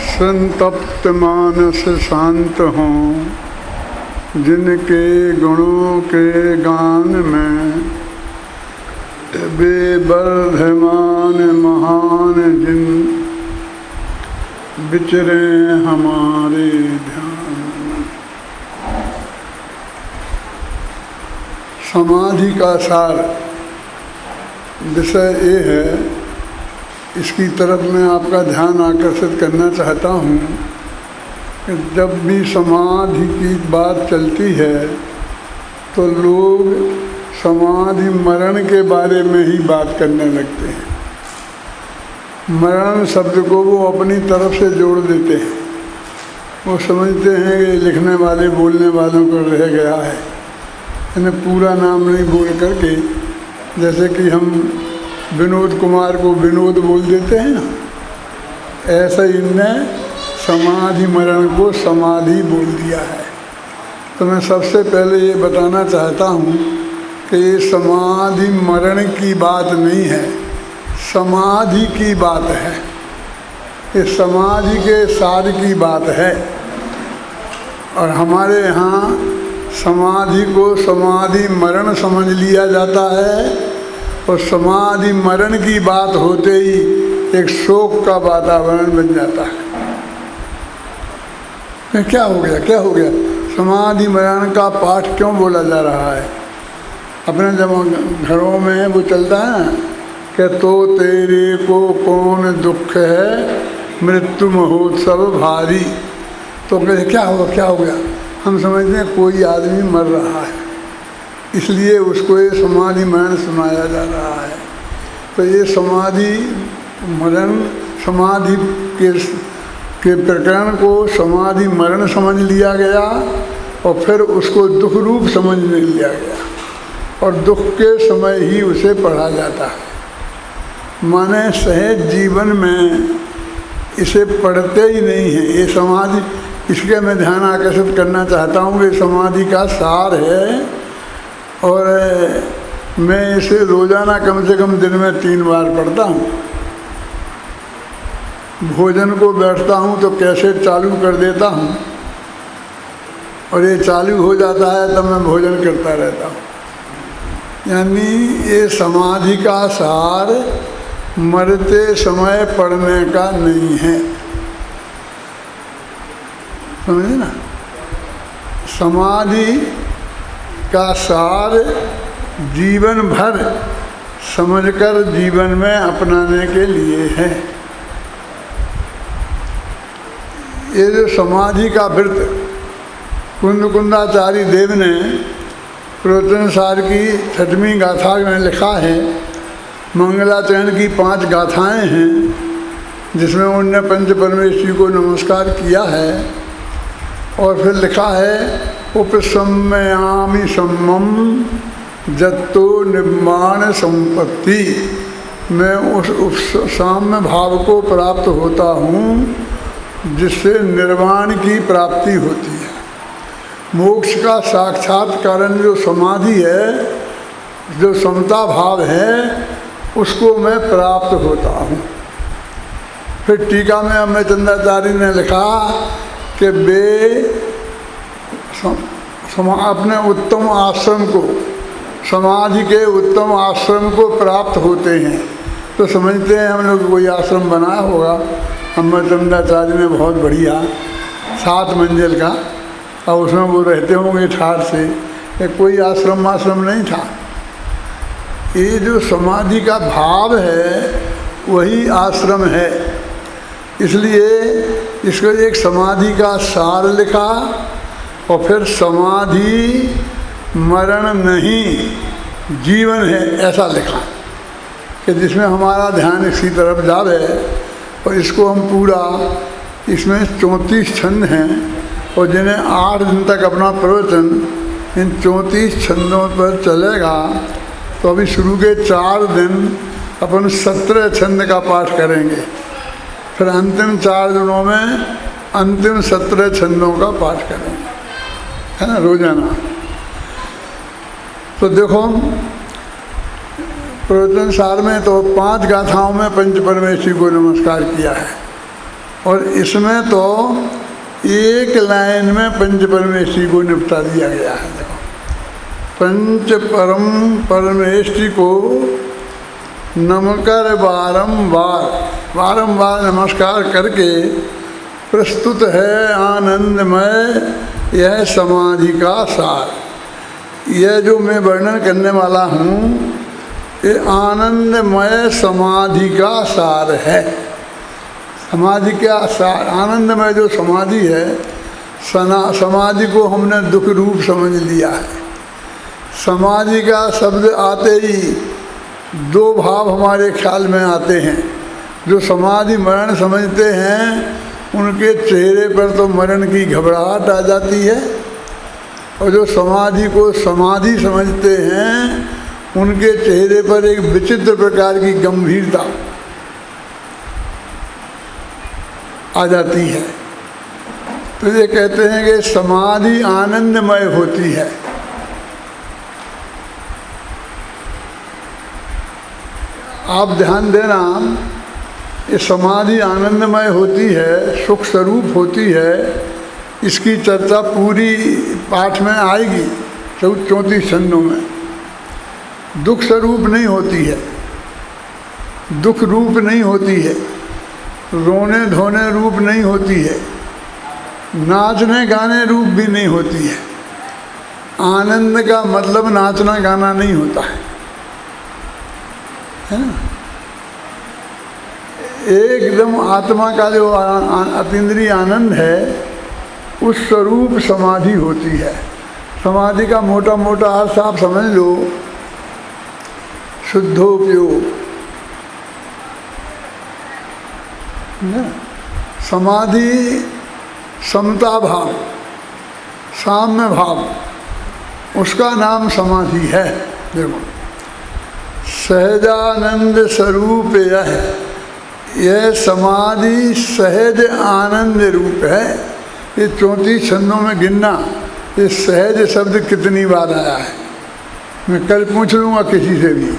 संतप्त मानस शांत हों, जिनके गुणों के गान में बेवर्धमान महान जिन विचरे हमारे ध्यान में। समाधि का सार विषय ये है, इसकी तरफ मैं आपका ध्यान आकर्षित करना चाहता हूँ कि जब भी समाधि की बात चलती है तो लोग समाधि मरण के बारे में ही बात करने लगते हैं। मरण शब्द को वो अपनी तरफ से जोड़ देते हैं। वो समझते हैं कि लिखने वाले बोलने वालों को रह गया है, इन्हें पूरा नाम नहीं बोल करके, जैसे कि हम विनोद कुमार को विनोद बोल देते हैं ना, ऐसा इनने समाधि मरण को समाधि बोल दिया है। तो मैं सबसे पहले ये बताना चाहता हूँ कि ये समाधि मरण की बात नहीं है, समाधि की बात है। ये समाधि के सार की बात है। और हमारे यहाँ समाधि को समाधि मरण समझ लिया जाता है, और समाधि मरण की बात होते ही एक शोक का वातावरण बन जाता है। क्या हो गया, क्या हो गया? समाधि मरण का पाठ क्यों बोला जा रहा है? अपने जब घरों में वो चलता है ना कि तो तेरे को कौन दुख है, मृत्यु महोत्सव भारी। तो कहते क्या होगा, क्या हो गया? हम समझते हैं कोई आदमी मर रहा है, इसलिए उसको ये समाधि मरण सुनाया जा रहा है। तो ये समाधि मरण, समाधि के प्रकरण को समाधि मरण समझ लिया गया और फिर उसको दुख रूप समझ लिया गया, और दुख के समय ही उसे पढ़ा जाता है। माने सहज जीवन में इसे पढ़ते ही नहीं है ये समाधि। इसके मैं ध्यान आकर्षित करना चाहता हूँ कि समाधि का सार है, और मैं इसे रोज़ाना कम से कम दिन में 3 बार पढ़ता हूँ। भोजन को बैठता हूँ तो कैसेट चालू कर देता हूँ, और ये चालू हो जाता है तब मैं भोजन करता रहता हूँ। यानी ये समाधि का सार मरते समय पढ़ने का नहीं है, समझे ना? समाधि का सार जीवन भर समझकर जीवन में अपनाने के लिए है। ये जो समाधि का व्रत कुंदकुंदाचार्य देव ने प्रवचन सार की 6वीं गाथा में लिखा है। मंगलाचरण की 5 गाथाएं हैं, जिसमें उन्होंने पंच परमेश्वरी को नमस्कार किया है, और फिर लिखा है उपसम्मयामि सम्मम जत्तो निर्माण संपत्ति। मैं उस उपसाम्य भाव को प्राप्त होता हूँ जिससे निर्वाण की प्राप्ति होती है। मोक्ष का साक्षात्कारण जो समाधि है, जो समता भाव है, उसको मैं प्राप्त होता हूँ। फिर टीका में अमृतचंद्राचार्य ने लिखा कि वे अपने उत्तम आश्रम को, समाधि के उत्तम आश्रम को प्राप्त होते हैं। तो समझते हैं हम लोग कोई आश्रम बनाया होगा अमृतचंद्राचार्य ने, बहुत बढ़िया 7 मंजिल का, और उसमें वो रहते होंगे ठाठ से। ये कोई आश्रम नहीं था। ये जो समाधि का भाव है वही आश्रम है। इसलिए इसको एक समाधि का सार लिखा, और फिर समाधि मरण नहीं जीवन है ऐसा लिखा, कि जिसमें हमारा ध्यान इसी तरफ जावे। और इसको हम पूरा, इसमें 34 छंद हैं, और जिन्हें 8 दिन तक अपना प्रवचन इन 34 छंदों पर चलेगा, तो अभी शुरू के 4 दिन अपन 17 छंद का पाठ करेंगे, फिर अंतिम 4 दिनों में अंतिम 17 छंदों का पाठ करेंगे, है ना, रोजाना। तो देखो प्रवचन सार में तो 5 गाथाओं में पंच परमेश्वरी को नमस्कार किया है। और इसमें तो एक लाइन में पंच परमेष्टि को निपटा दिया गया है। देखो, पंच परमेष्टि को नमकर बारंबार नमस्कार करके प्रस्तुत है आनंदमय यह समाधि का सार। यह जो मैं वर्णन करने वाला हूँ ये आनंदमय समाधि का सार है। समाधि का सार, आनंदमय जो समाधि है, समाधि को हमने दुख रूप समझ लिया है। समाधि का शब्द आते ही दो भाव हमारे ख्याल में आते हैं। जो समाधि मरण समझते हैं उनके चेहरे पर तो मरण की घबराहट आ जाती है, और जो समाधि को समाधि समझते हैं उनके चेहरे पर एक विचित्र प्रकार की गंभीरता आ जाती है। तो ये कहते हैं कि समाधि आनंदमय होती है। आप ध्यान देना, ये समाधि आनंदमय होती है, सुख स्वरूप होती है। इसकी चर्चा पूरी पाठ में आएगी 34 छंदों में। दुख स्वरूप नहीं होती है, दुख रूप नहीं होती है, रोने धोने रूप नहीं होती है, नाचने गाने रूप भी नहीं होती है। आनंद का मतलब नाचना गाना नहीं होता है ना। एकदम आत्मा का जो अतीन्द्रिय आनंद है उस स्वरूप समाधि होती है। समाधि का मोटा मोटा अर्थ आप समझ लो, शुद्धोपयोग। समाधि समता भाव, साम्य भाव, उसका नाम समाधि है। देखो, सहजानंद स्वरूप यह समाधि सहज आनंद रूप है। ये 34 छंदों में गिनना, ये सहज शब्द कितनी बार आया है मैं कल पूछ लूँगा किसी से भी।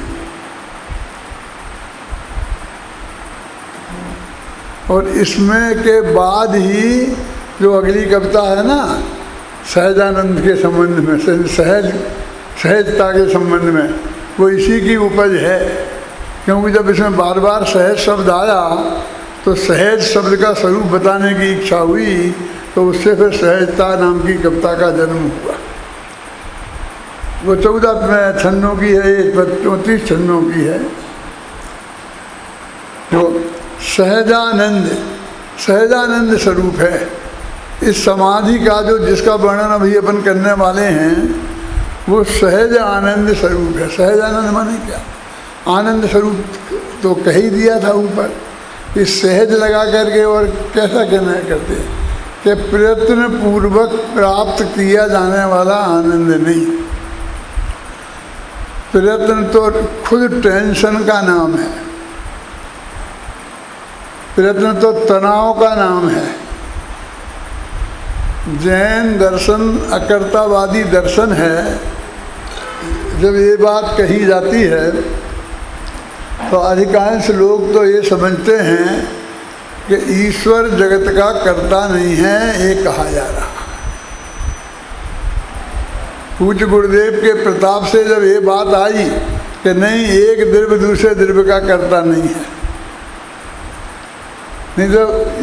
और इसमें के बाद ही जो अगली कविता है ना, सहजानंद के संबंध में, सहजता के संबंध में, वो इसी की उपज है। क्योंकि जब इसमें बार बार सहज शब्द आया तो सहज शब्द का स्वरूप बताने की इच्छा हुई, तो उससे फिर सहजता नाम की कविता का जन्म हुआ। वो 14 छंदों की है, 34 छंदों की है। जो सहजानंद स्वरूप है इस समाधि का, जो जिसका वर्णन अभी अपन करने वाले हैं, वो सहज आनंद स्वरूप है। सहज आनंद माने क्या? आनंद स्वरूप तो कह ही दिया था ऊपर। इस सहज लगा करके और कैसा कहना करते कि प्रयत्न पूर्वक प्राप्त किया जाने वाला आनंद नहीं। प्रयत्न तो खुद टेंशन का नाम है, प्रयत्न तो तनाव का नाम है। जैन दर्शन अकर्तावादी दर्शन है। जब ये बात कही जाती है तो अधिकांश लोग तो ये समझते हैं कि ईश्वर जगत का कर्ता नहीं है, ये कहा जा रहा। पूज्य गुरुदेव के प्रताप से जब ये बात आई कि नहीं, एक द्रव्य दूसरे द्रव्य का कर्ता नहीं है, नहीं तो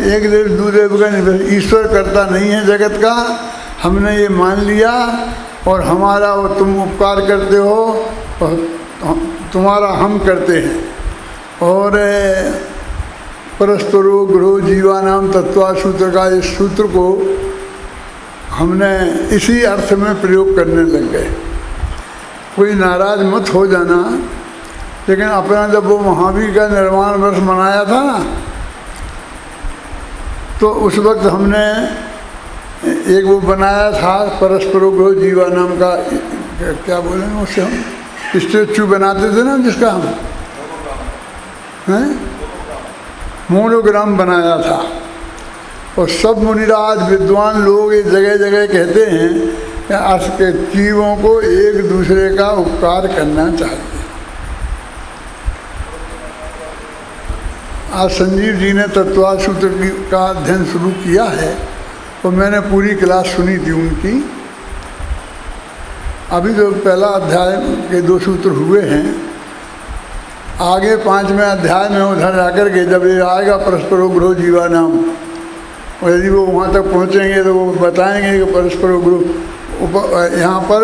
एक द्रव्य दूसरे का नहीं, ईश्वर कर्ता नहीं है जगत का, हमने ये मान लिया और हमारा वो तुम उपकार करते हो और तुम्हारा हम करते हैं। और परस्परो गृहो जीवानाम तत्वा सूत्र का इस सूत्र को हमने इसी अर्थ में प्रयोग करने लग गए। कोई नाराज मत हो जाना, लेकिन अपना जब वो महावीर का निर्वाण वर्ष मनाया था ना, तो उस वक्त हमने एक वो बनाया था परस्परो गृहो जीवा नाम का, क्या बोलेंगे उससे, हम स्टेचू बनाते थे ना जिसका हम मोनोग्राम बनाया था। और सब मुनिराज विद्वान लोग इस जगह जगह कहते हैं कि अर्थ के जीवों को एक दूसरे का उपकार करना चाहिए। आज संजीव जी ने तत्वार्थ सूत्र का अध्ययन शुरू किया है और मैंने पूरी क्लास सुनी थी उनकी। अभी जो पहला अध्याय के 2 सूत्र हुए हैं, आगे 5वें अध्याय में उधर जाकर के जब ये आएगा परस्परो ग्रह जीवा नाम, और यदि वो वहाँ तक पहुँचेंगे तो वो बताएंगे कि परस्परो ग्रह यहाँ पर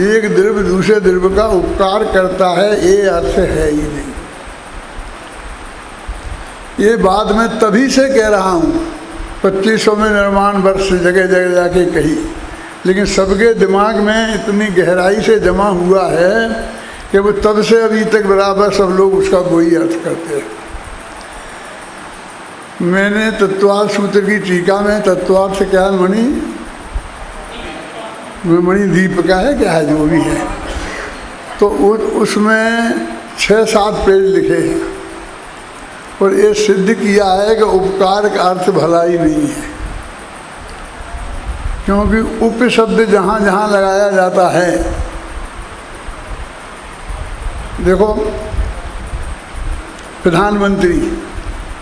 एक द्रव्य दूसरे द्रव्य का उपकार करता है, ये अर्थ है ही नहीं। ये बात मैं तभी से कह रहा हूँ, 2500वें निर्माण वर्ष से जगह जगह जाके कही, लेकिन सबके दिमाग में इतनी गहराई से जमा हुआ है कि वो तब से अभी तक बराबर सब लोग उसका वही अर्थ करते हैं। मैंने तत्वार्थ सूत्र की टीका में तत्वार्थ क्या है, मणि का है, क्या है जो भी है, तो उसमें 6-7 पेज लिखे हैं और ये सिद्ध किया है कि उपकार का अर्थ भलाई नहीं है, क्योंकि उप शब्द जहाँ जहाँ लगाया जाता है, देखो प्रधानमंत्री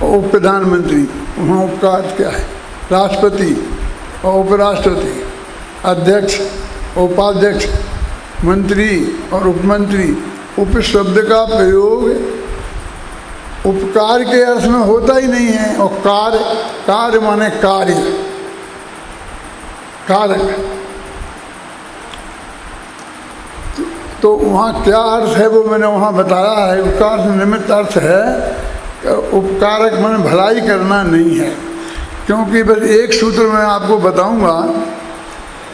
और उप प्रधानमंत्री, वहाँ उपकार क्या है, राष्ट्रपति और उपराष्ट्रपति, अध्यक्ष उपाध्यक्ष, मंत्री और उपमंत्री, उप शब्द का प्रयोग उपकार के अर्थ में होता ही नहीं है। और कार्य माने कार्य, कारक, तो वहाँ क्या अर्थ है वो मैंने वहाँ बताया है। उपकार से निमित्त अर्थ है, उपकारक माने भलाई करना नहीं है। क्योंकि बस एक सूत्र मैं आपको बताऊंगा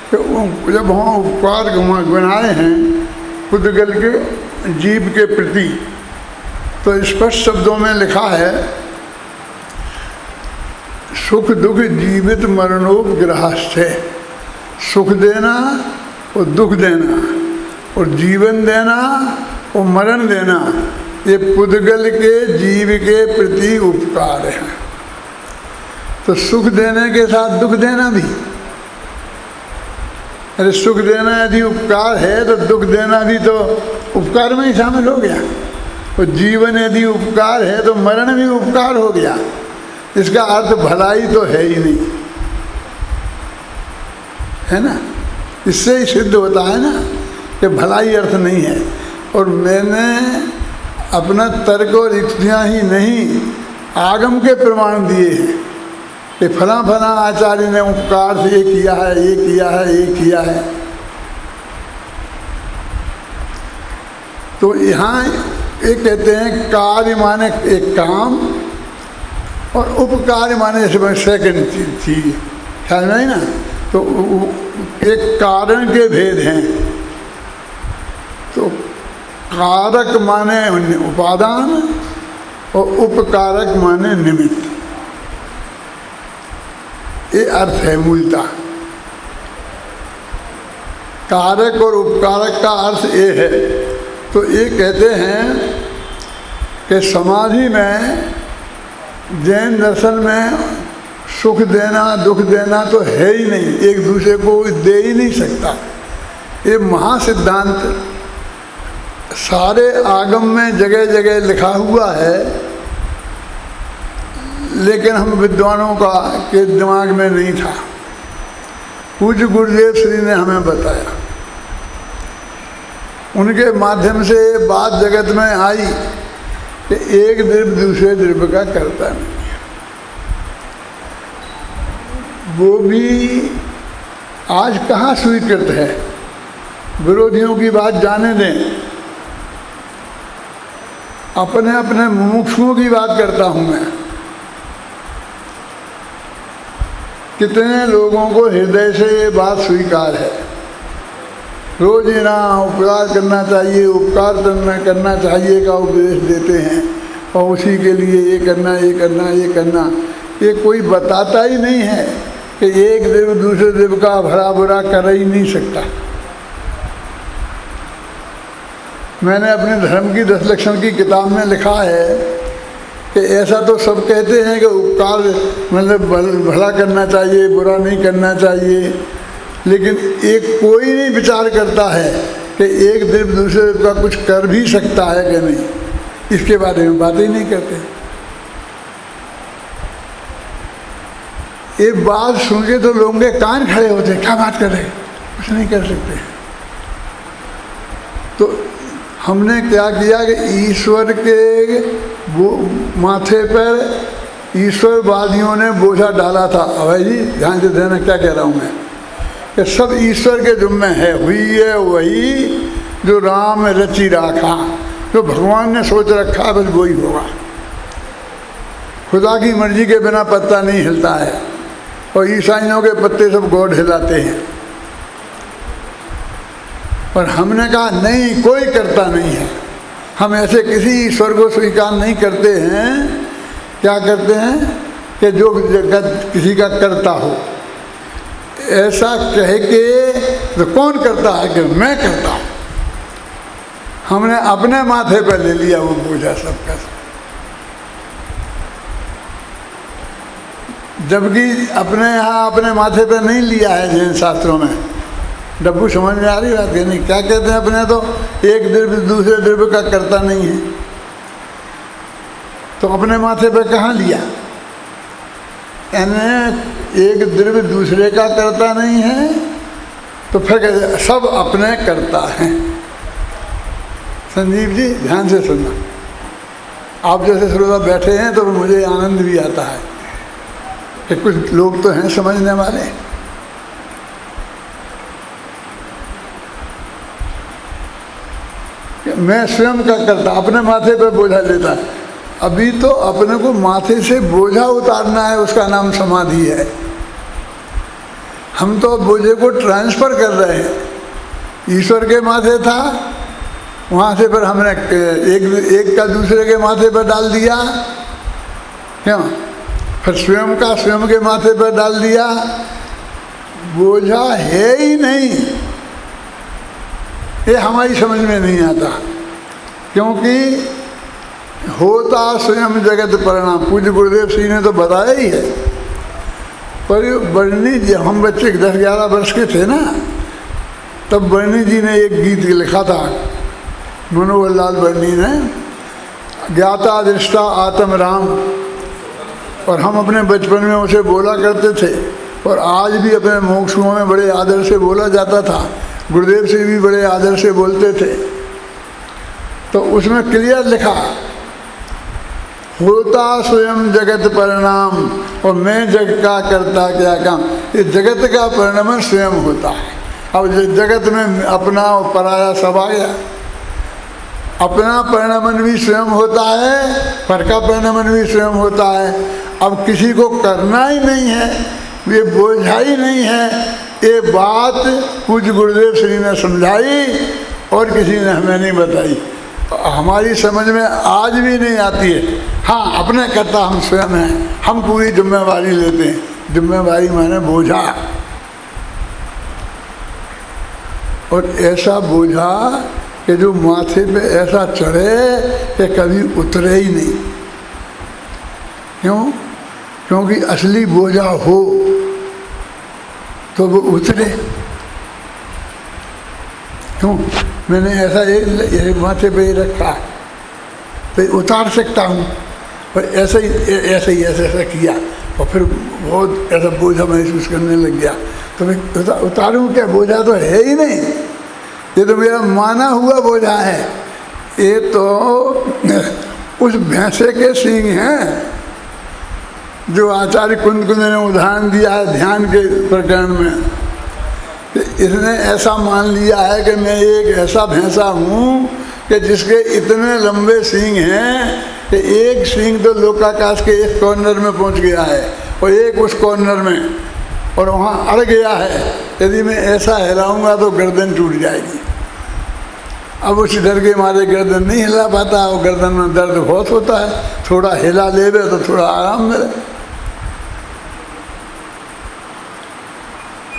कि जब वहाँ उपकार बनाए हैं पुद्गल के जीव के प्रति, तो स्पष्ट शब्दों में लिखा है, सुख दुख जीवित मरणोपग्रहस्थ है। सुख देना और दुख देना और जीवन देना और मरण देना, ये पुद्गल के जीव के प्रति उपकार है। तो सुख देने के साथ दुख देना भी, अरे सुख देना यदि उपकार है तो दुख देना भी तो उपकार में ही शामिल हो गया। और जीवन यदि उपकार है तो मरण भी उपकार हो गया। इसका अर्थ भलाई तो है ही नहीं, है ना। इससे ही सिद्ध होता है ना कि भलाई अर्थ नहीं है। और मैंने अपना तर्क और युक्तियाँ ही नहीं, आगम के प्रमाण दिए हैं कि फला फला आचार्य ने उपकार से ये किया है, ये किया है, ये किया है। तो यहाँ ये कहते हैं कार्य माने एक काम और उपकार माने सेकंड चीज, ख्याल नहीं ना। तो एक कारण के भेद हैं। तो कारक माने उपादान और उपकारक माने निमित्त, ये अर्थ है मूलतः। कारक और उपकारक का अर्थ ये है। तो ये कहते हैं कि समाधि में, जैन दर्शन में सुख देना दुख देना तो है ही नहीं, एक दूसरे को दे ही नहीं सकता। ये महासिद्धांत सारे आगम में जगह जगह लिखा हुआ है, लेकिन हम विद्वानों का के दिमाग में नहीं था। पूज्य गुरुदेव श्री ने हमें बताया, उनके माध्यम से बात जगत में आई कि एक द्रव्य दूसरे द्रव्य का करता नहीं है। वो भी आज कहाँ स्वीकृत है। विरोधियों की बात जाने दें, अपने अपने मुमुक्षुओं की बात करता हूँ मैं। कितने लोगों को हृदय से ये बात स्वीकार है। रोज ना उपकार करना चाहिए, उपकार करना चाहिए का उपदेश देते हैं, और उसी के लिए ये करना ये करना ये करना। ये कोई बताता ही नहीं है कि एक देव दूसरे देव का भला बुरा कर ही नहीं सकता। मैंने अपने धर्म की 10 लक्षण की किताब में लिखा है कि ऐसा तो सब कहते हैं कि उपकार मतलब भला करना चाहिए, बुरा नहीं करना चाहिए, लेकिन एक कोई नहीं विचार करता है कि एक देव दूसरे का कुछ कर भी सकता है कि नहीं। इसके बारे में बात ही नहीं करते। ये बात सुन के तो लोगों के कान खड़े होते, क्या बात कर रहे, कुछ नहीं कर सकते। तो हमने क्या किया कि ईश्वर के वो माथे पर ईश्वरवादियों ने बोझा डाला था। भाई जी ध्यान से देना क्या कह रहा हूँ मैं, कि सब ईश्वर के जुम्मे है, हुई है वही जो राम रची राखा, जो भगवान ने सोच रखा बस वही होगा। खुदा की मर्जी के बिना पत्ता नहीं हिलता है, और ईसाइयों के पत्ते सब गॉड हिलाते हैं। पर हमने कहा नहीं, कोई करता नहीं है, हम ऐसे किसी ईश्वर को स्वीकार नहीं करते हैं। क्या करते हैं कि जो जगत किसी का करता हो, ऐसा कह के तो कौन करता है कि मैं करता हूँ। हमने अपने माथे पर ले लिया वो बोझा सबका सब, जबकि अपने यहाँ अपने माथे पर नहीं लिया है। जैन शास्त्रों में डब्बू समझ में आ रही बात है नहीं, क्या कहते हैं अपने तो एक द्रव्य दूसरे द्रव्य का करता नहीं है, तो अपने माथे पर कहाँ लिया। यानी एक द्रव्य दूसरे का करता नहीं है, तो फिर सब अपने करता है। संजीव जी ध्यान से सुनना, आप जैसे श्रोता बैठे हैं तो मुझे आनंद भी आता है कि कुछ लोग तो हैं समझने वाले। मैं स्वयं का करता, अपने माथे पर बोझा लेता। अभी तो अपने को माथे से बोझा उतारना है, उसका नाम समाधि है। हम तो बोझे को ट्रांसफर कर रहे हैं। ईश्वर के माथे था, वहाँ से पर हमने एक का दूसरे के माथे पर डाल दिया, क्यों? फिर स्वयं का स्वयं के माथे पर डाल दिया। बोझा है ही नहीं, ये हमारी समझ में नहीं आता, क्योंकि होता स्वयं जगत परिणाम। पूज्य गुरुदेव श्री ने तो बताया ही है। पर बर्नी जी, हम बच्चे 10-11 वर्ष के थे ना, तब बर्नी जी ने एक गीत लिखा था, मनोहर लाल बर्नी ने, ज्ञाता दृष्टा आत्म राम। और हम अपने बचपन में उसे बोला करते थे, और आज भी अपने मोक्षों में बड़े आदर से बोला जाता था। गुरुदेव से भी बड़े आदर से बोलते थे। तो उसमें क्लियर लिखा, होता स्वयं जगत परिणाम, और मैं जग का करता क्या काम। ये जगत का परिणाम स्वयं होता है। अब जगत में अपना और पराया सब आ गया। अपना परिणामन भी स्वयं होता है, पर का परिणामन भी स्वयं होता है। अब किसी को करना ही नहीं है, ये बोझा ही नहीं है। ये बात पूज्य गुरुदेव श्री ने समझाई और किसी ने हमें नहीं बताई। हमारी समझ में आज भी नहीं आती है। हाँ, अपने करता हम स्वयं हैं, हम पूरी जिम्मेवारी लेते हैं। जिम्मेवारी माने बोझा, और ऐसा बोझा कि जो माथे पे ऐसा चढ़े कि कभी उतरे ही नहीं। क्यों? क्योंकि असली बोझा हो तो वो उतरे। क्यों? मैंने ऐसा ये माथे पे ही रखा तो उतार सकता हूँ, और ऐसा किया, और फिर बहुत ऐसा बोझा महसूस करने लग गया। तो मैं उतारूँ क्या? बोझा तो है ही नहीं, ये तो मेरा माना हुआ बोझा है। ये तो उस भैंसे के सींग हैं जो आचार्य कुंद ने उदाहरण दिया है ध्यान के प्रकरण में। इसने ऐसा मान लिया है कि मैं एक ऐसा भैंसा हूँ कि जिसके इतने लंबे सींग हैं कि एक सींग तो लोकाकाश के एक कॉर्नर में पहुँच गया है, और एक उस कॉर्नर में, और वहाँ अड़ गया है। यदि मैं ऐसा हिलाऊंगा तो गर्दन टूट जाएगी। अब उस डर के मारे गर्दन नहीं हिला पाता, और गर्दन में दर्द बहुत होता है। थोड़ा हिला लेवे तो थोड़ा आराम मिले।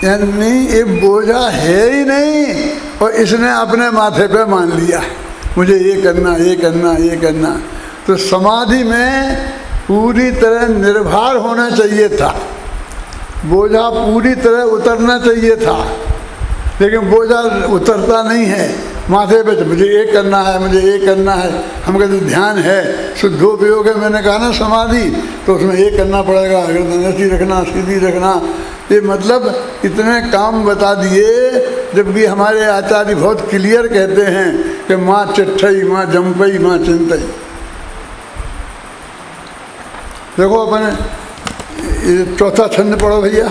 यानी ये बोझा है ही नहीं, और इसने अपने माथे पे मान लिया मुझे ये करना, ये करना, ये करना। तो समाधि में पूरी तरह निर्भर होना चाहिए था, बोझा पूरी तरह उतरना चाहिए था, लेकिन बोझा उतरता नहीं है। माथे पे मुझे ये करना है, मुझे ये करना है। हम कहते ध्यान है, शुद्धोपयोग है। मैंने कहा ना समाधि, तो उसमें ये करना पड़ेगा, गर्दन रखना, सीधी रखना। ये मतलब इतने काम बता दिए, जबकि हमारे आचार्य बहुत क्लियर कहते हैं कि माँ चिट्ठई, माँ जमपई, माँ चिंतई। देखो अपने ये चौथा छंद पढ़ो भैया।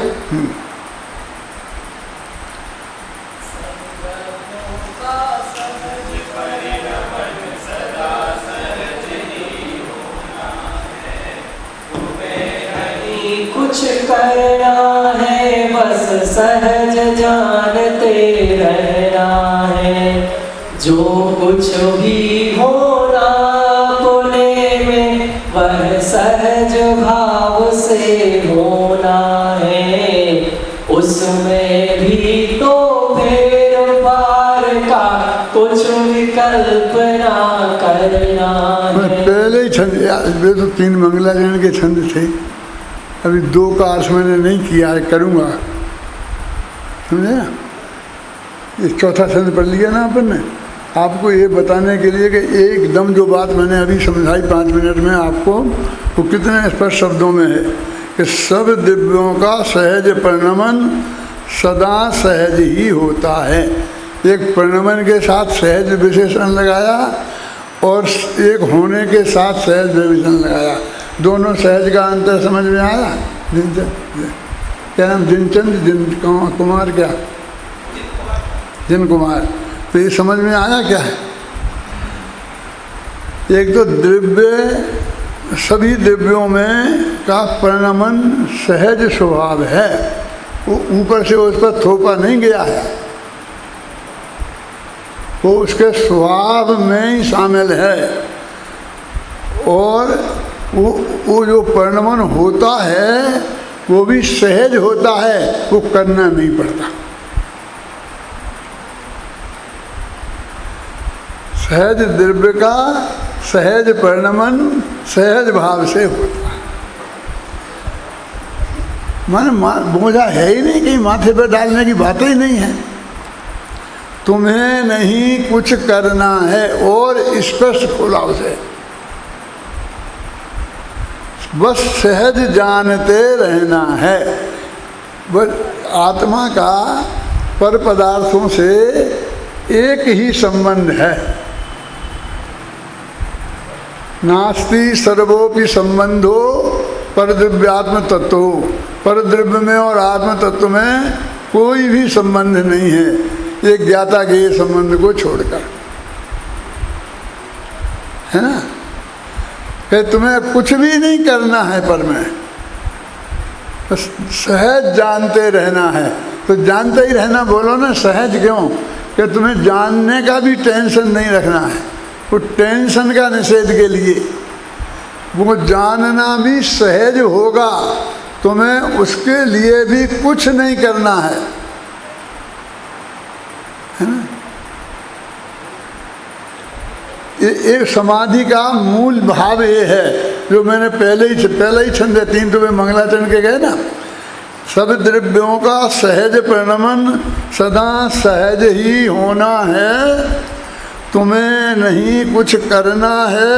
कुछ करना है, बस सहज जानते रहना है। जो कुछ भी होना अपने में, वह सहज भाव से होना है। उसमें भी तो फेर फार का कुछ विकल्प ना करना है। पहले ही छंद, वे तो 3 मंगलाचरण के छंद थे, अभी 2 का अर्थ मैंने नहीं किया है, करूँगा, समझे ना। ये चौथा छंद पढ़ लिया ना अपन ने, आपको ये बताने के लिए कि एकदम जो बात मैंने अभी समझाई 5 मिनट में आपको, वो कितने स्पष्ट शब्दों में है कि सब दिव्यों का सहज परिणमन सदा सहज ही होता है। एक परिणमन के साथ सहज विशेषण लगाया और एक होने के साथ सहज विशेषण लगाया। दोनों सहज का अंतर समझ में आया? क्या नाम? जिनचंद, जिन कुमार, क्या जिन कुमार। तो ये समझ में आया क्या है? एक तो दिव्य, सभी दिव्यों में का परिणमन सहज स्वभाव है, वो ऊपर से उस पर थोपा नहीं गया है, वो उसके स्वभाव में ही शामिल है। और वो जो परिणमन होता है वो भी सहज होता है, वो करना नहीं पड़ता। सहज द्रव्य का सहज परिणमन सहज भाव से होता है। मन बोझा है ही नहीं, कहीं माथे पर डालने की बात ही नहीं है। तुम्हें नहीं कुछ करना है, और स्पष्ट खोला उसे, बस सहज जानते रहना है। बस आत्मा का पर पदार्थों से एक ही संबंध है। नास्ति सर्वोपि संबंधो परद्रव्यात्म तत्व। परद्रव्य में और आत्म तत्व में कोई भी संबंध नहीं है, एक ज्ञाता के संबंध को छोड़कर, है ना। कि तुम्हें कुछ भी नहीं करना है पर में, तो सहज जानते रहना है। तो जानते ही रहना बोलो ना, सहज क्यों? कि तुम्हें जानने का भी टेंशन नहीं रखना है, वो टेंशन का निषेध के लिए। वो जानना भी सहज होगा, तुम्हें उसके लिए भी कुछ नहीं करना है ना। ये समाधि का मूल भाव ये है, जो मैंने पहले ही छंद 3 तो वे मंगलाचरण के गए ना। सब द्रव्यों का सहज परिणमन सदा सहज ही होना है। तुम्हें नहीं कुछ करना है,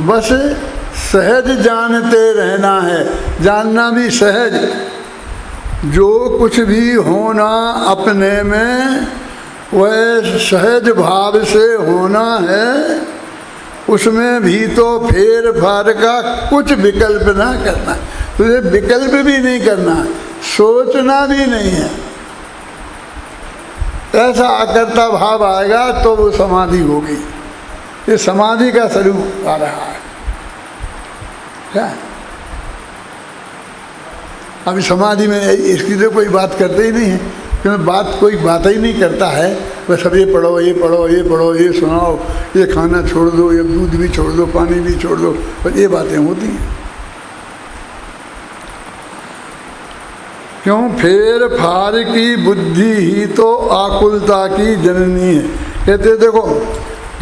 बस सहज जानते रहना है। जानना भी सहज, जो कुछ भी होना अपने में वह सहज भाव से होना है। उसमें भी तो फेर फार का कुछ विकल्प ना करना, तुझे विकल्प भी नहीं करना, सोचना भी नहीं है। ऐसा अकर्ता भाव आएगा तो वो समाधि होगी। ये समाधि का स्वरूप आ रहा है क्या? अभी समाधि में इसकी तो कोई बात करते ही नहीं है, क्योंकि कोई बात ही नहीं करता है। बस अब ये पढ़ो, ये पढ़ो, ये पढ़ो, ये सुनाओ, ये खाना छोड़ दो, ये दूध भी छोड़ दो, पानी भी छोड़ दो, बस ये बातें होती हैं। क्यों? फेर फार की बुद्धि ही तो आकुलता की जननी है। कहते देखो,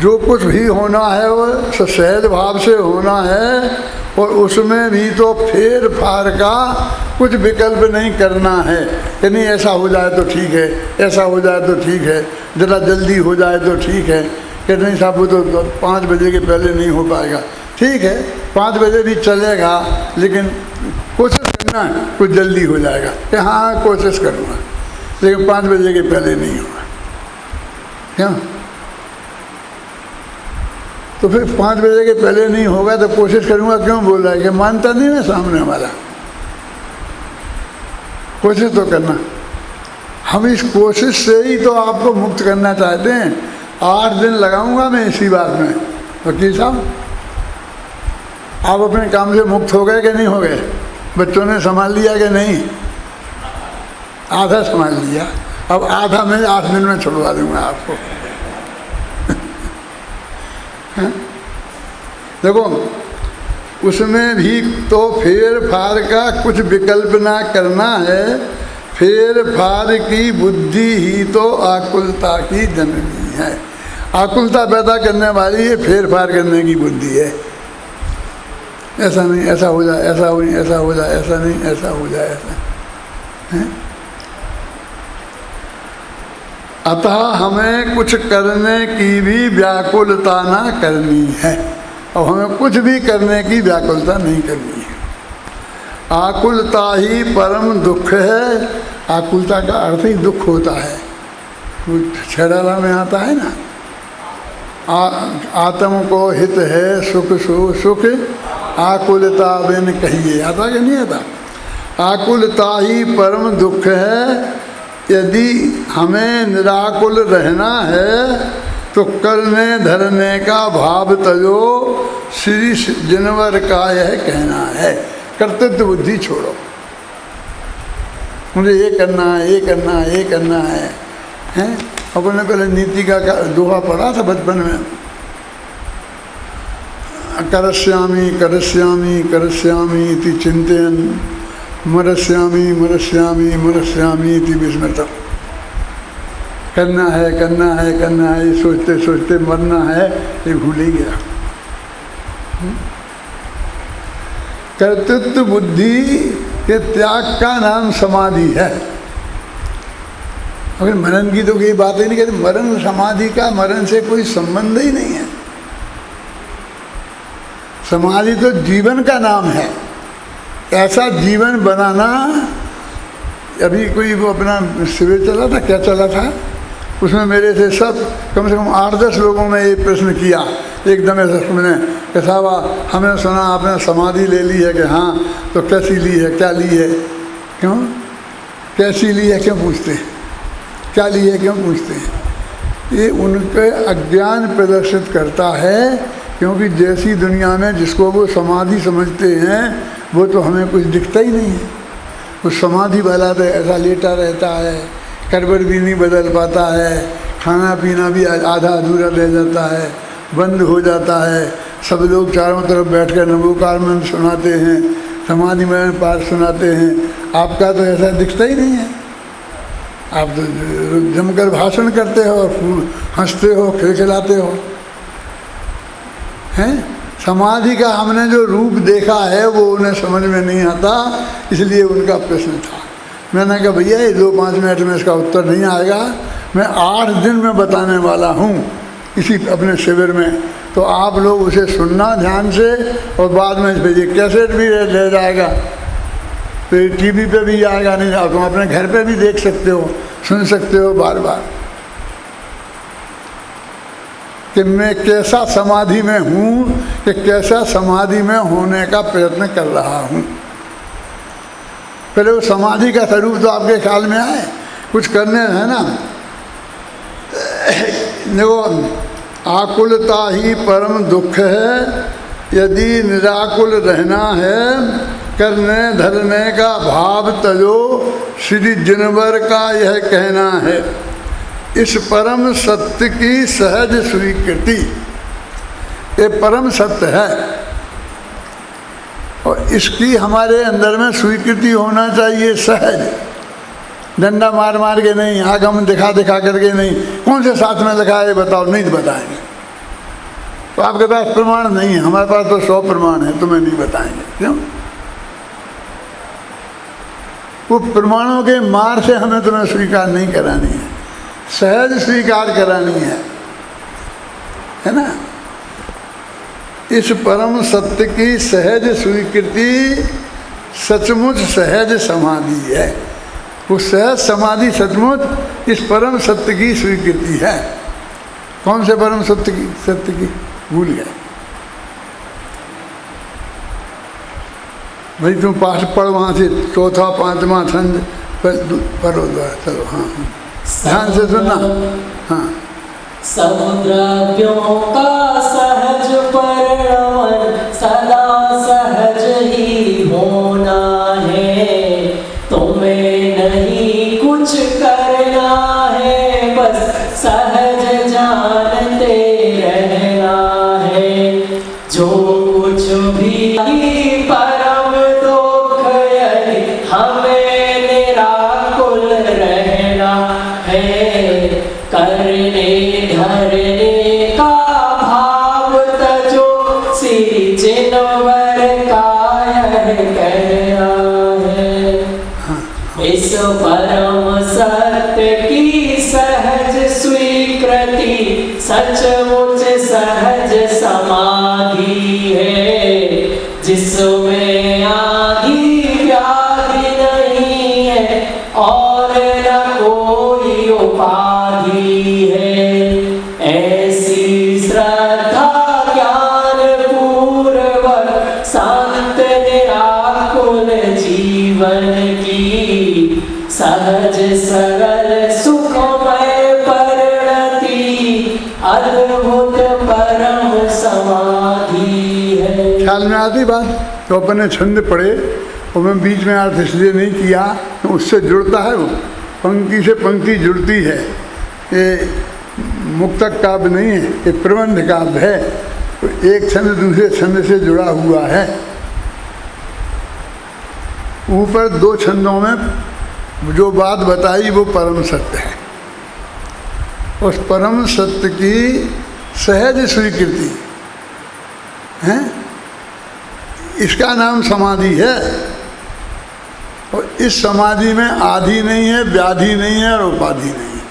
जो कुछ भी होना है वो सहज भाव से होना है, और उसमें भी तो फेर फार का कुछ विकल्प नहीं करना है कि नहीं ऐसा हो जाए तो ठीक है, ऐसा हो जाए तो ठीक है, ज़रा जल्दी हो जाए तो ठीक है, कि नहीं साहब वो तो 5 बजे के पहले नहीं हो पाएगा। ठीक है 5 बजे भी चलेगा, लेकिन कोशिश करना है कुछ जल्दी हो जाएगा कि हाँ कोशिश करूँगा, लेकिन 5 बजे के पहले नहीं होगा। क्या तो फिर 5 बजे के पहले नहीं होगा तो कोशिश करूँगा क्यों बोल रहा है कि मानता नहीं ना सामने वाला। कोशिश तो करना। हम इस कोशिश से ही तो आपको मुक्त करना चाहते हैं। 8 दिन लगाऊंगा मैं इसी बात में। वकील साहब आप अपने काम से मुक्त हो गए कि नहीं हो गए? बच्चों ने संभाल लिया कि नहीं? आधा संभाल लिया, अब आधा मैं 8 दिन में छुड़वा दूंगा आपको। देखो उसमें भी तो फेर फार का कुछ विकल्प ना करना है। फेर फार की बुद्धि ही तो आकुलता की जननी है। आकुलता पैदा करने वाली है फेर फार करने की बुद्धि है। ऐसा नहीं ऐसा हो जाए, ऐसा हो नहीं ऐसा हो जाए, ऐसा नहीं ऐसा हो जाए, ऐसा है। अतः हमें कुछ करने की भी व्याकुलता ना करनी है। और हमें कुछ भी करने की व्याकुलता नहीं करनी है। आकुलता ही परम दुख है। आकुलता का अर्थ ही दुख होता है। छेड़ाला में आता है ना, आत्म को हित है सुख सो सुख, आकुलता बिन कहिए। आता कि नहीं आता? आकुलता ही परम दुख है। यदि हमें निराकुल रहना है तो करने धरने का भाव तजो, श्री जनवर का यह कहना है। कर्तव्य बुद्धि छोड़ो, मुझे ये करना है, ये करना है, ये करना है, हैं? अपने पहले नीति का दोहा पढ़ा था बचपन में, करस्यामी करस्यामी करस्यामी इति चिंतन, मरस्यामी मरस्यामी मरस्यामी इति विस्मृतम्। करना है करना है करना है, ये सोचते सोचते मरना है, ये भूल ही गया। कर्तृत्व बुद्धि के त्याग का नाम समाधि है। अगर मरण की तो कोई बात ही नहीं कहते। मरण समाधि का मरण से कोई संबंध ही नहीं है। समाधि तो जीवन का नाम है। ऐसा जीवन बनाना। अभी कोई वो अपना शिविर चला था, क्या चला था, उसमें मेरे से सब कम से कम 8-10 लोगों ने ये प्रश्न किया एकदम ऐसा सुने कि साहब हमने सुना आपने समाधि ले ली है कि हाँ, तो कैसी ली है, क्या ली है, क्यों कैसी ली है, क्यों पूछते हैं, क्या ली है क्यों पूछते हैं। ये उनके अज्ञान प्रदर्शित करता है, क्योंकि जैसी दुनिया में जिसको वो समाधि समझते हैं वो तो हमें कुछ दिखता ही नहीं है। उस समाधि वाला तो ऐसा लेटा रहता है, करवट भी नहीं बदल पाता है, खाना पीना भी आधा अधूरा रह जाता है, बंद हो जाता है। सब लोग चारों तरफ बैठकर नमोकार मंत्र सुनाते हैं, समाधि में पाठ सुनाते हैं। आपका तो ऐसा दिखता ही नहीं है। आप तो जमकर भाषण करते हो, हंसते हो, खिलखिलाते हो, हैं। समाधि का हमने जो रूप देखा है वो उन्हें समझ में नहीं आता, इसलिए उनका प्रश्न था। मैंने कहा भैया ये 2-5 मिनट में इसका उत्तर नहीं आएगा, मैं 8 दिन में बताने वाला हूँ इसी अपने शिविर में। तो आप लोग उसे सुनना ध्यान से, और बाद में इस पर ये कैसेट भी ले जाएगा, फिर टीवी पे भी आएगा, नहीं तो तुम अपने घर पे भी देख सकते हो, सुन सकते हो बार बार कि मैं कैसा समाधि में हूँ, कि कैसा समाधि में होने का प्रयत्न कर रहा हूँ। पहले वो समाधि का स्वरूप तो आपके ख्याल में आए, कुछ करने है ना। देखो आकुलता ही परम दुख है। यदि निराकुल रहना है, करने धरने का भाव तजो, श्री जिनवर का यह कहना है। इस परम सत्य की सहज स्वीकृति, ये परम सत्य है और इसकी हमारे अंदर में स्वीकृति होना चाहिए सहज। डंडा मार मार के नहीं, आगम दिखा दिखा करके नहीं। कौन से साथ में लिखा है बताओ, नहीं बताएंगे। तो आपके पास प्रमाण नहीं है, हमारे पास तो 100 प्रमाण है, तुम्हें नहीं बताएंगे। क्यों? वो प्रमाणों के मार से हमें तुम्हें स्वीकार नहीं करानी है, सहज स्वीकार करानी है ना। इस परम सत्य की सहज स्वीकृति सचमुच सहज समाधि है। वो सहज समाधि सचमुच इस परम सत्य की स्वीकृति है। कौन से परम सत्य की भूल गए भाई? तुम पाठ पढ़ वहाँ से 4था 5वां छंद पढ़ो द्वारा। चलो हाँ ध्यान से सुनना। हाँ, समुद्राव्यों का सहज परिणमन सदा सहज ही होना है। तुम्हें नहीं कुछ करना है, बस सहज जानते रहना है। जो कुछ भी परम दुख यदि हमें निराकुल रहना है। करने धरने का भाव तजो, श्री जिनवर कायह कहना है। इस परम सत्य की सहज स्वीकृति सचमुच सहज समाधि है। जिसमें आदि व्याधि नहीं है और न कोई उपाधि है। ऐसी श्रद्धा ज्ञान पूर्वक शांत निराकुल जीवन की सहज सरल सुखमय परिणति अद्भुत परम समाधि है। ख्याल में आती बात? तो अपन ने छंद पढ़े और मैं बीच में अर्थ इसलिए नहीं किया, तो उससे जुड़ता है, वो पंक्ति से पंक्ति जुड़ती है। ये मुक्तक काव्य नहीं है, ये प्रबंध काव्य है। तो एक छंद दूसरे छंद से जुड़ा हुआ है। ऊपर 2 छंदों में जो बात बताई वो परम सत्य है। उस परम सत्य की सहज स्वीकृति है, इसका नाम समाधि है। और इस समाधि में आदि नहीं है, व्याधि नहीं है और उपाधि नहीं है।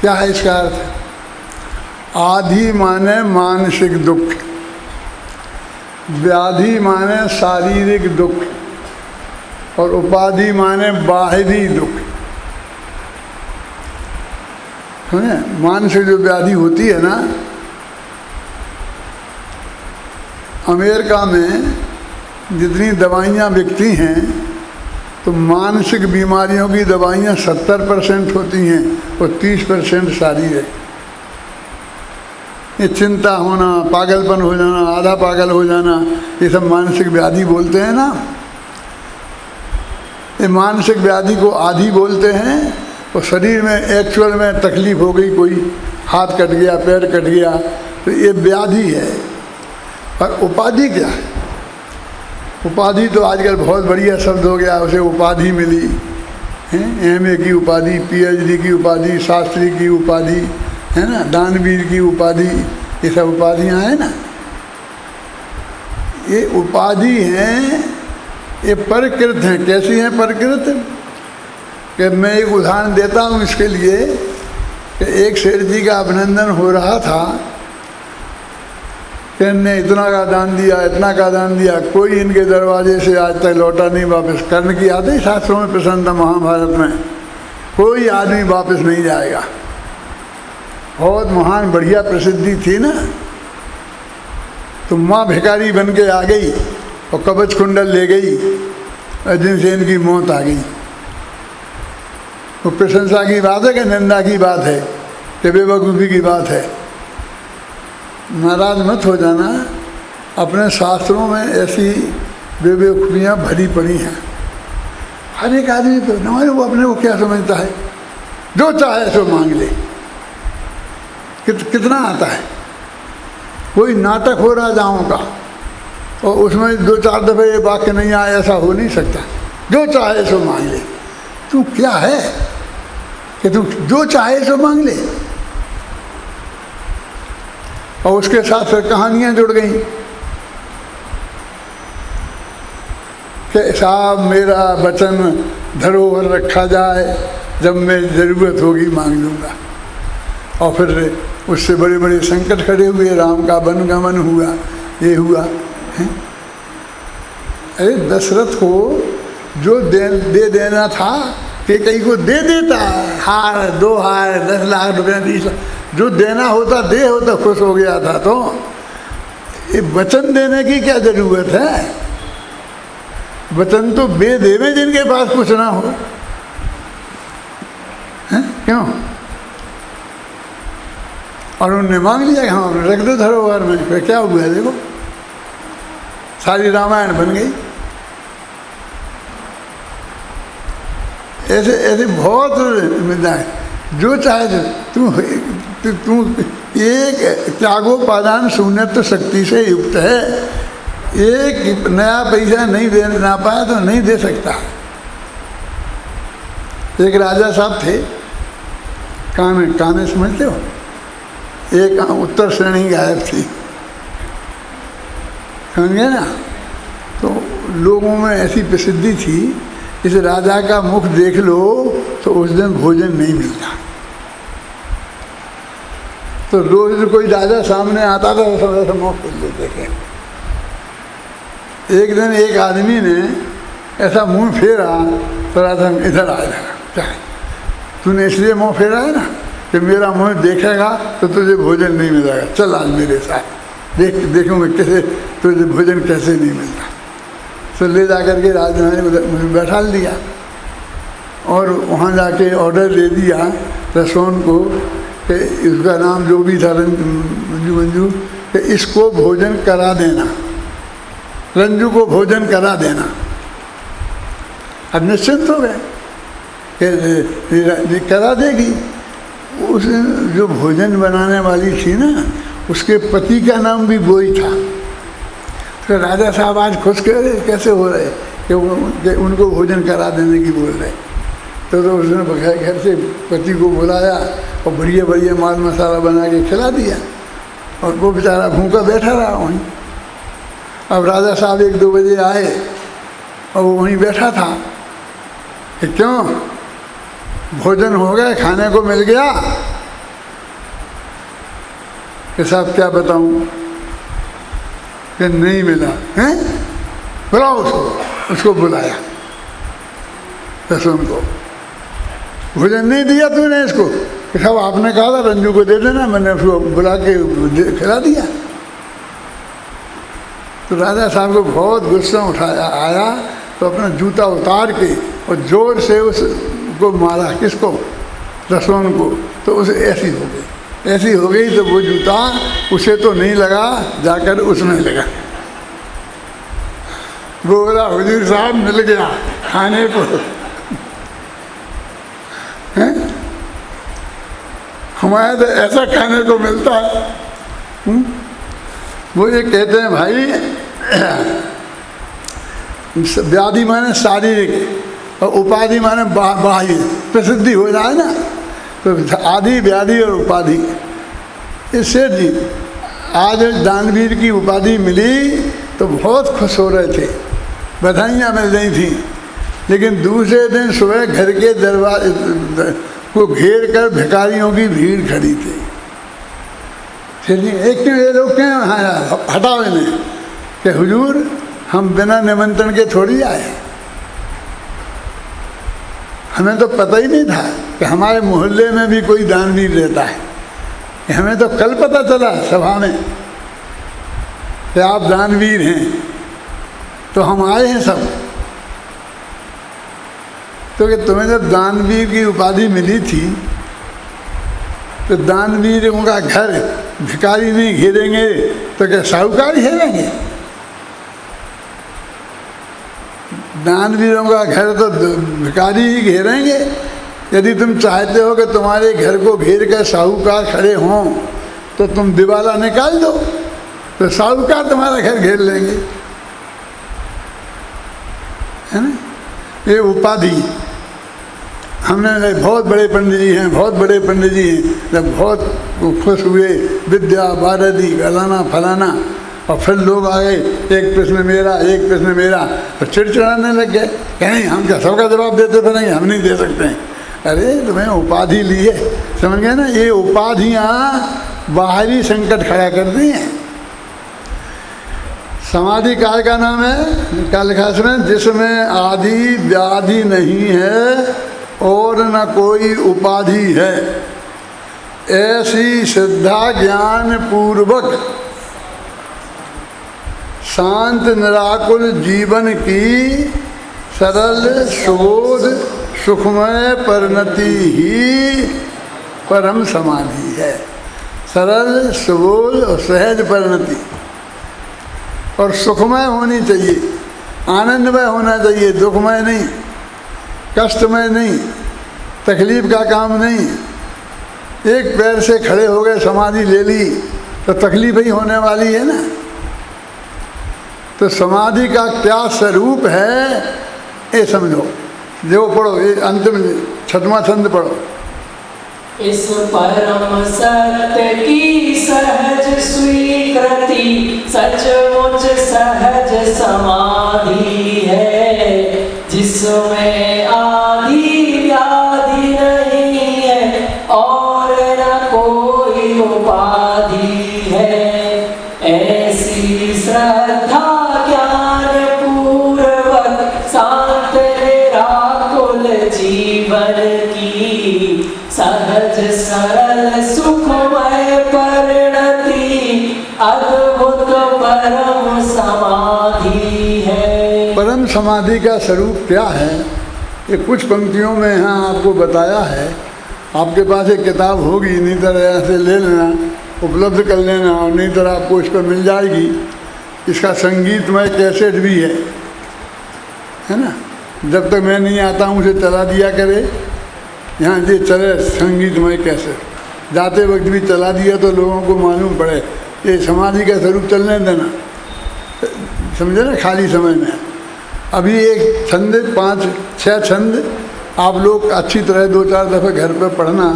क्या है इसका अर्थ? आदि माने मानसिक दुख, व्याधि माने शारीरिक दुख और उपाधि माने बाहरी दुख। सुने, मानसिक जो व्याधि होती है ना, अमेरिका में जितनी दवाइयाँ बिकती हैं तो मानसिक बीमारियों की दवाइयाँ 70% होती हैं और 30% शारीरिक। ये चिंता होना, पागलपन हो जाना, आधा पागल हो जाना, ये सब मानसिक व्याधि बोलते हैं ना। ये मानसिक व्याधि को आदि बोलते हैं। और शरीर में एक्चुअल में तकलीफ हो गई, कोई हाथ कट गया, पैर कट गया, तो ये व्याधि है। और उपाधि क्या है? उपाधि तो आजकल बहुत बढ़िया शब्द हो गया, उसे उपाधि मिली है, MA की उपाधि, PhD की उपाधि, शास्त्री की उपाधि है ना, दानवीर की उपाधि, ये सब उपाधियाँ हैं ना। ये उपाधि हैं, ये परकृत हैं। कैसी हैं परकृत? कि मैं एक उदाहरण देता हूँ इसके लिए कि एक सेठ जी का अभिनंदन हो रहा था कि इनने इतना का दान दिया, इतना का दान दिया, कोई इनके दरवाजे से आज तक लौटा नहीं वापस। कर्ण की आदि शास्त्रों में प्रसन्न था, महाभारत में कोई आदमी वापस नहीं जाएगा। बहुत महान बढ़िया प्रसिद्धि थी ना। तो माँ भिखारी बन के आ गई और कवच कुंडल ले गई, अर्जुन से इनकी मौत आ गई। वो प्रशंसा की बात है कि निंदा की बात है कि बेवकूफ़ी की बात है? नाराज मत हो जाना। अपने शास्त्रों में ऐसी बेवकूफ़ियाँ भरी पड़ी हैं। हर एक आदमी तो न, वो अपने को क्या समझता है, जो चाहे सो मांग ले। कितना आता है? कोई नाटक हो राजाओं का और उसमें 2-4 दफ़े ये वाक्य नहीं आया, ऐसा हो नहीं सकता। जो चाहे सो मांग ले। तू क्या है कि तू जो चाहे सो मांग ले? और उसके साथ फिर कहानियाँ जुड़ गई कि साहब मेरा वचन धरोहर रखा जाए, जब मैं ज़रूरत होगी मांग लूँगा। और फिर उससे बड़े बड़े संकट खड़े हुए, राम का वनगमन हुआ, ये हुआ है। अरे दशरथ को जो दे देना था कि कहीं को दे देता, हार 2 हार 10 लाख रुपये 20 लाख, जो देना होता दे होता, खुश हो गया था। तो ये वचन देने की क्या ज़रूरत है? वचन तो बे देवे जिनके पास कुछ ना हो, है? क्यों? और उनने मांग लिया कि हाँ रख दो धरोहर में। फिर क्या हुआ? देखो सारी रामायण बन गई। ऐसे ऐसे बहुत मिलता है। जो चाहे तू एक त्यागोपादान शून्यत्व शक्ति से युक्त है। एक नया पैसा नहीं देना पाया तो नहीं दे सकता। एक राजा साहब थे, काने समझते हो? एक उत्तर श्रेणी गायब थी, समझ गए ना? तो लोगों में ऐसी प्रसिद्धि थी, इस राजा का मुख देख लो तो उस दिन भोजन नहीं मिलता। तो रोज कोई राजा सामने आता था, सब ऐसा मुख खोल लेते थे। एक दिन एक आदमी ने ऐसा मुंह फेरा तो राजा इधर आ जाएगा, तूने इसलिए मुंह फेरा है ना कि मेरा मुंह देखेगा तो तुझे भोजन नहीं मिलेगा, चल आज मेरे साथ देखूंगा कैसे तुझे भोजन कैसे नहीं मिलता। तो ले जा करके राजधानी में बैठा दिया और वहाँ जाके ऑर्डर दे दिया रसोन को कि इसका नाम जो भी था मंजू कि इसको भोजन करा देना, रंजू को भोजन करा देना। अब निश्चिंत हो गए कि करा देगी। उस जो भोजन बनाने वाली थी ना, उसके पति का नाम भी वही था। तो राजा साहब आज खुश कैसे हो रहे कि उनको भोजन करा देने की बोल रहे। तो उसने घर से पति को बुलाया और बढ़िया बढ़िया माल मसाला बना के खिला दिया और वो बेचारा भूखा बैठा रहा वहीं। अब राजा साहब 1-2 बजे आए और वो वहीं बैठा था कि क्यों भोजन हो गया, खाने को मिल गया? कि साहब क्या बताऊं कि नहीं मिला है। बुलाओ उसको बुलाया, रसूल को। भोजन नहीं दिया तूने इसको? कि साहब आपने कहा था रंजू को दे देना, मैंने उसको बुला के खिला दिया। तो राजा साहब को बहुत गुस्सा आया तो अपना जूता उतार के और जोर से उसको मारा। किसको? रसोन को। तो उसे ऐसी हो गई तो वो जूता उसे तो नहीं लगा, जाकर उसमें लगा। वो बोला हुजूर साहब मिल गया खाने को। हमारे तो ऐसा खाने को मिलता है। वो ये कहते हैं भाई, व्याधि माने शारीरिक और उपाधि माने बाह्य प्रसिद्धि हो जाए ना, तो आदि व्याधि और उपाधि। इससे जी आज दानवीर की उपाधि मिली तो बहुत खुश हो रहे थे, बधाइयाँ मिल रही थी। लेकिन दूसरे दिन सुबह घर के दरवाजे को घेर कर भिखारियों की भीड़ खड़ी थी। एक ये लोग क्या हटाओ इन्हें कि हुजूर हम बिना निमंत्रण के थोड़ी आए, हमें तो पता ही नहीं था कि हमारे मोहल्ले में भी कोई दानवीर रहता है। हमें तो कल पता चला सभा में कि आप दानवीर हैं, तो हम आए हैं सब। तो कि तुम्हें जब दानवीर की उपाधि मिली थी तो दानवीरों का घर भिखारी नहीं घेरेंगे तो क्या साहूकार घेरेंगे? दानवीरों का घर तो भिखारी ही घेरेंगे। यदि तुम चाहते हो कि तुम्हारे घर को घेर कर साहूकार खड़े हों तो तुम दिवाला निकाल दो, तो साहूकार तुम्हारा घर घेर लेंगे, है ना? ये उपाधि हमने कहा बहुत बड़े पंडित जी हैं, बहुत बड़े पंडित जी हैं। जब बहुत खुश हुए, विद्या भारती फलाना फलाना, और फिर लोग आ गए, एक प्रश्न मेरा, एक प्रश्न मेरा, तो चिड़चिड़ाने लग गए। कहीं हम क्या सबका जवाब देते फिरेंगे, हम नहीं दे सकते हैं। अरे तुम्हें उपाधि ली है, समझ गए ना, ये उपाधियाँ बाहरी संकट खड़ा करती हैं। समाधि काल का नाम है, क्या लिखा है इसमें, जिसमें आदि व्याधि नहीं है और न कोई उपाधि है, ऐसी श्रद्धा ज्ञान पूर्वक शांत निराकुल जीवन की सरल सुबोध सुखमय परिणति ही परम समाधि है। सरल सुबोध और सहज परिणति, और सुखमय होनी चाहिए, आनंदमय होना चाहिए, दुखमय नहीं, कष्टमय नहीं, तकलीफ का काम नहीं। एक पैर से खड़े हो गए, समाधि ले ली, तो तकलीफ ही होने वाली है ना। तो समाधि का क्या स्वरूप है ये समझो। जो पढ़ो, ये अंतिम 6वां छंद पढ़ो। इस परम सत्य की सहज स्वीकृति सचमुच सहज समाधि है, जिसमें आदि व्याधि नहीं है और न कोई उपाधि है। ऐसी श्रद्धा ज्ञान पूर्वक शांत निराकुल जीवन की सहज सरल सुखमय परिणति अद्भुत परम समाधि है। परम समाधि का स्वरूप क्या है, ये कुछ पंक्तियों में यहाँ आपको बताया है। आपके पास एक किताब होगी, नहीं तो यहाँ से ले लेना, उपलब्ध कर लेना, और नहीं तो आपको इस पर मिल जाएगी। इसका संगीतमय कैसेट भी है ना। जब तक मैं नहीं आता हूँ उसे चला दिया करे, यहाँ से चले संगीतमय कैसेट, जाते वक्त भी चला दिया तो लोगों को मालूम पड़े ये समाधि का स्वरूप चलने देना, समझे ना, खाली समय में। अभी एक छंद 5-6 छंद आप लोग अच्छी तरह 2-4 दफ़े घर पर पढ़ना,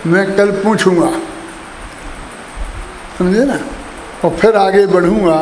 मैं कल पूछूंगा, समझे ना, और फिर आगे बढ़ूंगा।